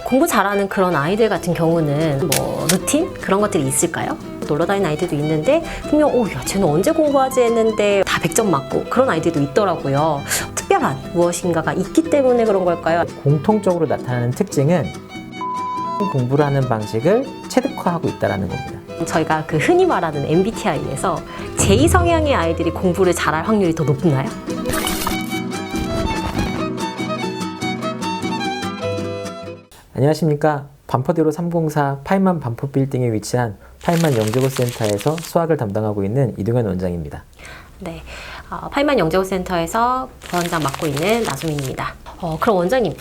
공부 잘하는 그런 아이들 같은 경우는 뭐 루틴? 그런 것들이 있을까요? 놀러 다니는 아이들도 있는데 분명 야, 쟤는 언제 공부하지 했는데 다 100점 맞고 그런 아이들도 있더라고요. 특별한 무엇인가가 있기 때문에 그런 걸까요? 공통적으로 나타나는 특징은 공부를 하는 방식을 체득화하고 있다는 겁니다. 저희가 그 흔히 말하는 MBTI에서 제2 성향의 아이들이 공부를 잘할 확률이 더 높나요? 안녕하십니까. 반포대로 304 파인만 반포 빌딩에 위치한 파인만 영재고센터에서 수학을 담당하고 있는 이동현 원장입니다. 네, 파인만 영재고센터에서 부원장 맡고 있는 나수민입니다. 그럼 원장님,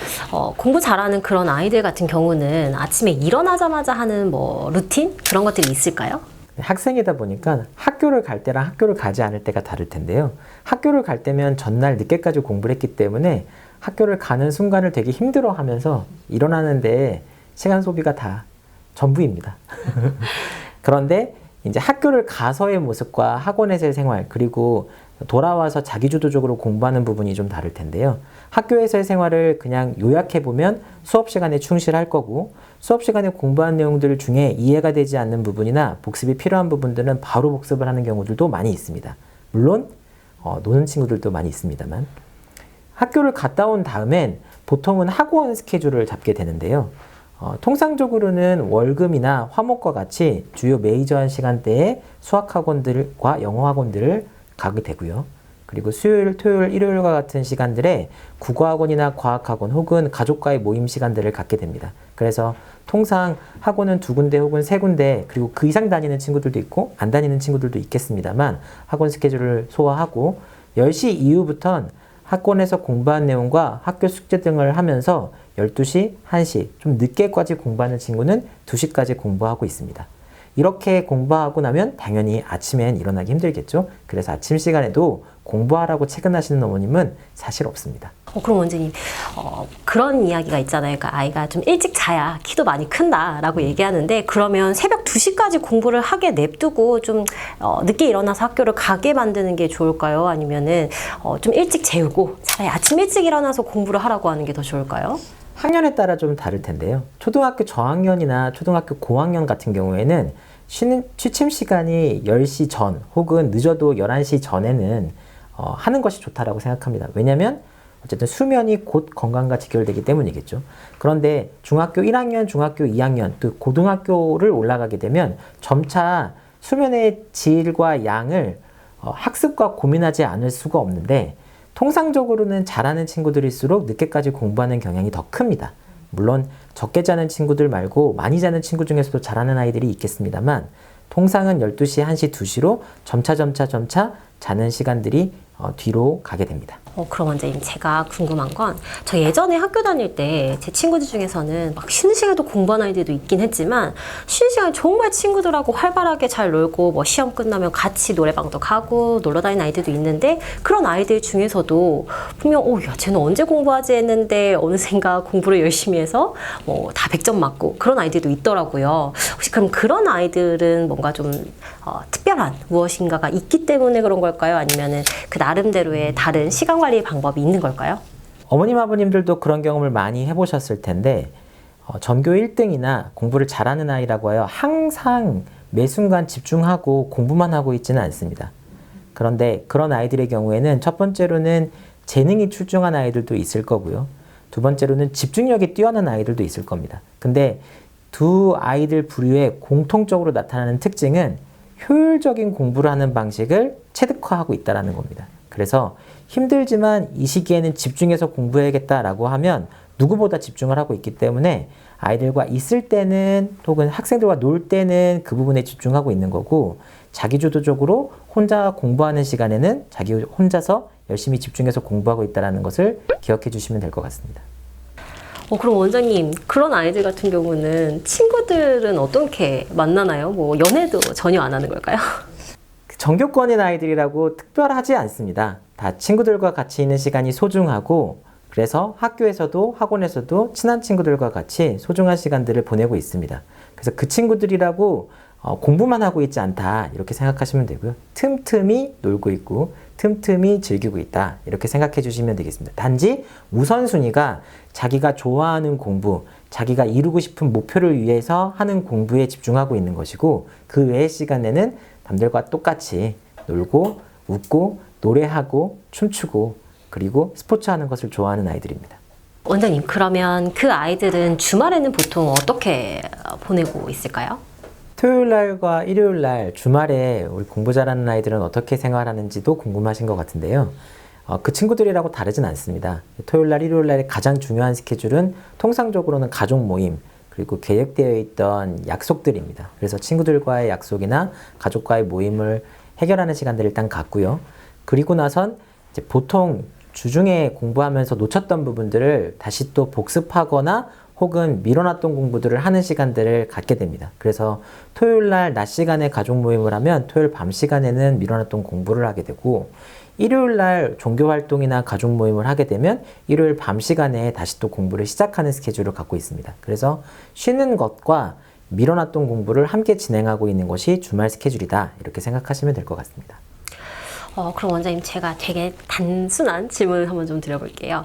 공부 잘하는 그런 아이들 같은 경우는 아침에 일어나자마자 하는 뭐 루틴? 그런 것들이 있을까요? 학생이다 보니까 학교를 갈 때랑 학교를 가지 않을 때가 다를 텐데요. 학교를 갈 때면 전날 늦게까지 공부를 했기 때문에 학교를 가는 순간을 되게 힘들어하면서 일어나는데 시간 소비가 다 전부입니다. 그런데 이제 학교를 가서의 모습과 학원에서의 생활, 그리고 돌아와서 자기주도적으로 공부하는 부분이 좀 다를 텐데요. 학교에서의 생활을 그냥 요약해보면 수업 시간에 충실할 거고, 수업 시간에 공부한 내용들 중에 이해가 되지 않는 부분이나 복습이 필요한 부분들은 바로 복습을 하는 경우들도 많이 있습니다. 물론 노는 친구들도 많이 있습니다만, 학교를 갔다 온 다음엔 보통은 학원 스케줄을 잡게 되는데요. 통상적으로는 월금이나 화목과 같이 주요 메이저한 시간대에 수학학원들과 영어학원들을 가게 되고요. 그리고 수요일, 토요일, 일요일과 같은 시간들에 국어학원이나 과학학원 혹은 가족과의 모임 시간들을 갖게 됩니다. 그래서 통상 학원은 2군데 혹은 3군데, 그리고 그 이상 다니는 친구들도 있고 안 다니는 친구들도 있겠습니다만 학원 스케줄을 소화하고 10시 이후부터는 학원에서 공부한 내용과 학교 숙제 등을 하면서 12시, 1시, 좀 늦게까지 공부하는 친구는 2시까지 공부하고 있습니다. 이렇게 공부하고 나면 당연히 아침엔 일어나기 힘들겠죠. 그래서 아침 시간에도 공부하라고 퇴근하시는 어머님은 사실 없습니다. 그럼 원장님, 그런 이야기가 있잖아요. 그러니까 아이가 좀 일찍 자야 키도 많이 큰다라고 얘기하는데, 그러면 새벽 2시까지 공부를 하게 냅두고 좀 늦게 일어나서 학교를 가게 만드는 게 좋을까요? 아니면은 좀 일찍 재우고 차라리 아침 일찍 일어나서 공부를 하라고 하는 게 더 좋을까요? 학년에 따라 좀 다를 텐데요. 초등학교 저학년이나 초등학교 고학년 같은 경우에는 취침 시간이 10시 전 혹은 늦어도 11시 전에는 하는 것이 좋다라고 생각합니다. 왜냐하면 어쨌든 수면이 곧 건강과 직결되기 때문이겠죠. 그런데 중학교 1학년, 중학교 2학년, 또 고등학교를 올라가게 되면 점차 수면의 질과 양을 학습과 고민하지 않을 수가 없는데, 통상적으로는 잘하는 친구들일수록 늦게까지 공부하는 경향이 더 큽니다. 물론 적게 자는 친구들 말고 많이 자는 친구 중에서도 잘하는 아이들이 있겠습니다만, 통상은 12시, 1시, 2시로 점차 자는 시간들이 뒤로 가게 됩니다. 그럼 원장님, 제가 궁금한 건, 저 예전에 학교 다닐 때 제 친구들 중에서는 막 쉬는 시간에도 공부하는 아이들도 있긴 했지만, 쉬는 시간에 정말 친구들하고 활발하게 잘 놀고 뭐 시험 끝나면 같이 노래방도 가고 놀러 다니는 아이들도 있는데, 그런 아이들 중에서도 분명 야, 쟤는 언제 공부하지 했는데 어느샌가 공부를 열심히 해서 뭐 다 100점 맞고 그런 아이들도 있더라고요. 혹시 그럼 그런 아이들은 뭔가 좀 특별한 무엇인가가 있기 때문에 그런 걸까요? 아니면은 그 나름대로의 다른 시간 관리 방법이 있는 걸까요? 어머님, 아버님들도 그런 경험을 많이 해보셨을 텐데, 전교 1등이나 공부를 잘하는 아이라고 하여 항상 매 순간 집중하고 공부만 하고 있지는 않습니다. 그런데 그런 아이들의 경우에는 첫 번째로는 재능이 출중한 아이들도 있을 거고요. 두 번째로는 집중력이 뛰어난 아이들도 있을 겁니다. 근데 두 아이들 부류의 공통적으로 나타나는 특징은 효율적인 공부를 하는 방식을 체득화하고 있다는 겁니다. 그래서 힘들지만 이 시기에는 집중해서 공부해야겠다라고 하면 누구보다 집중을 하고 있기 때문에 아이들과 있을 때는 혹은 학생들과 놀 때는 그 부분에 집중하고 있는 거고, 자기주도적으로 혼자 공부하는 시간에는 자기 혼자서 열심히 집중해서 공부하고 있다는 것을 기억해 주시면 될 것 같습니다. 그럼 원장님, 그런 아이들 같은 경우는 친구들은 어떻게 만나나요? 뭐 연애도 전혀 안 하는 걸까요? 전교권인 아이들이라고 특별하지 않습니다. 다 친구들과 같이 있는 시간이 소중하고, 그래서 학교에서도 학원에서도 친한 친구들과 같이 소중한 시간들을 보내고 있습니다. 그래서 그 친구들이라고 공부만 하고 있지 않다, 이렇게 생각하시면 되고요. 틈틈이 놀고 있고 틈틈이 즐기고 있다, 이렇게 생각해 주시면 되겠습니다. 단지 우선순위가 자기가 좋아하는 공부, 자기가 이루고 싶은 목표를 위해서 하는 공부에 집중하고 있는 것이고, 그 외의 시간에는 남들과 똑같이 놀고 웃고 노래하고 춤추고 그리고 스포츠하는 것을 좋아하는 아이들입니다. 원장님, 그러면 그 아이들은 주말에는 보통 어떻게 보내고 있을까요? 토요일 날과 일요일 날 주말에 우리 공부 잘하는 아이들은 어떻게 생활하는지도 궁금하신 것 같은데요. 그 친구들이라고 다르진 않습니다. 토요일 날, 일요일 날의 가장 중요한 스케줄은 통상적으로는 가족 모임, 그리고 계획되어 있던 약속들입니다. 그래서 친구들과의 약속이나 가족과의 모임을 해결하는 시간들을 일단 갖고요. 그리고 나선 이제 보통 주중에 공부하면서 놓쳤던 부분들을 다시 또 복습하거나 혹은 밀어놨던 공부들을 하는 시간들을 갖게 됩니다. 그래서 토요일 날 낮 시간에 가족 모임을 하면 토요일 밤 시간에는 밀어놨던 공부를 하게 되고, 일요일 날 종교 활동이나 가족 모임을 하게 되면 일요일 밤 시간에 다시 또 공부를 시작하는 스케줄을 갖고 있습니다. 그래서 쉬는 것과 밀어놨던 공부를 함께 진행하고 있는 것이 주말 스케줄이다, 이렇게 생각하시면 될 것 같습니다. 그럼 원장님, 제가 되게 단순한 질문을 한번 좀 드려볼게요.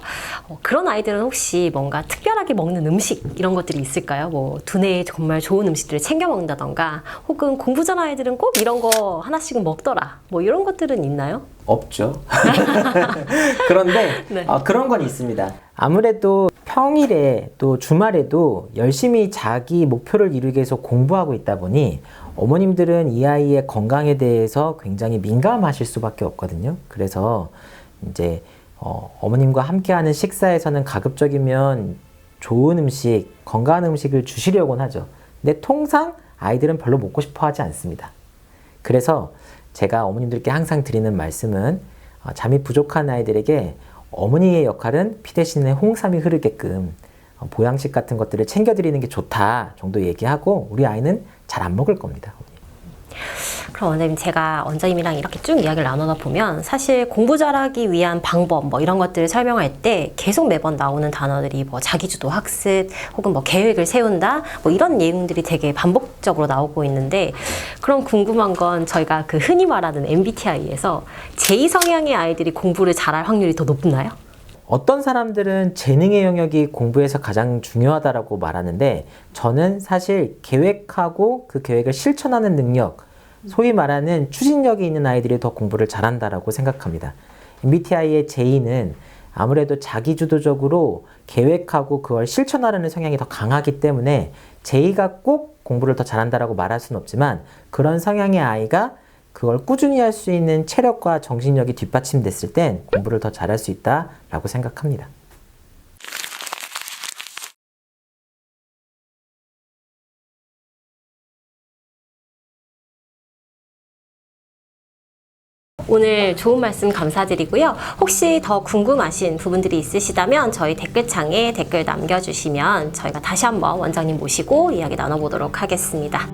그런 아이들은 혹시 뭔가 특별하게 먹는 음식 이런 것들이 있을까요? 뭐 두뇌에 정말 좋은 음식들을 챙겨 먹는다던가, 혹은 공부 잘 아이들은 꼭 이런 거 하나씩은 먹더라, 뭐 이런 것들은 있나요? 없죠. 그런데 네. 그런 건 있습니다. 아무래도 평일에 또 주말에도 열심히 자기 목표를 이루기 위해서 공부하고 있다 보니 어머님들은 이 아이의 건강에 대해서 굉장히 민감하실 수밖에 없거든요. 그래서 이제 어머님과 함께하는 식사에서는 가급적이면 좋은 음식, 건강한 음식을 주시려고는 하죠. 근데 통상 아이들은 별로 먹고 싶어 하지 않습니다. 그래서 제가 어머님들께 항상 드리는 말씀은 잠이 부족한 아이들에게 어머니의 역할은 피 대신에 홍삼이 흐르게끔 보양식 같은 것들을 챙겨드리는 게 좋다 정도 얘기하고, 우리 아이는 잘 안 먹을 겁니다. 그럼 원장님, 제가 원장님이랑 이렇게 쭉 이야기를 나누다 보면 사실 공부 잘하기 위한 방법 뭐 이런 것들을 설명할 때 계속 매번 나오는 단어들이 뭐 자기주도 학습 혹은 뭐 계획을 세운다 뭐 이런 내용들이 되게 반복적으로 나오고 있는데, 그럼 궁금한 건 저희가 그 흔히 말하는 MBTI에서 J 성향의 아이들이 공부를 잘할 확률이 더 높나요? 어떤 사람들은 재능의 영역이 공부에서 가장 중요하다라고 말하는데, 저는 사실 계획하고 그 계획을 실천하는 능력, 소위 말하는 추진력이 있는 아이들이 더 공부를 잘한다라고 생각합니다. MBTI의 J는 아무래도 자기주도적으로 계획하고 그걸 실천하려는 성향이 더 강하기 때문에 J가 꼭 공부를 더 잘한다라고 말할 수는 없지만, 그런 성향의 아이가 그걸 꾸준히 할 수 있는 체력과 정신력이 뒷받침됐을 땐 공부를 더 잘할 수 있다라고 생각합니다. 오늘 좋은 말씀 감사드리고요. 혹시 더 궁금하신 부분들이 있으시다면 저희 댓글창에 댓글 남겨주시면 저희가 다시 한번 원장님 모시고 이야기 나눠보도록 하겠습니다.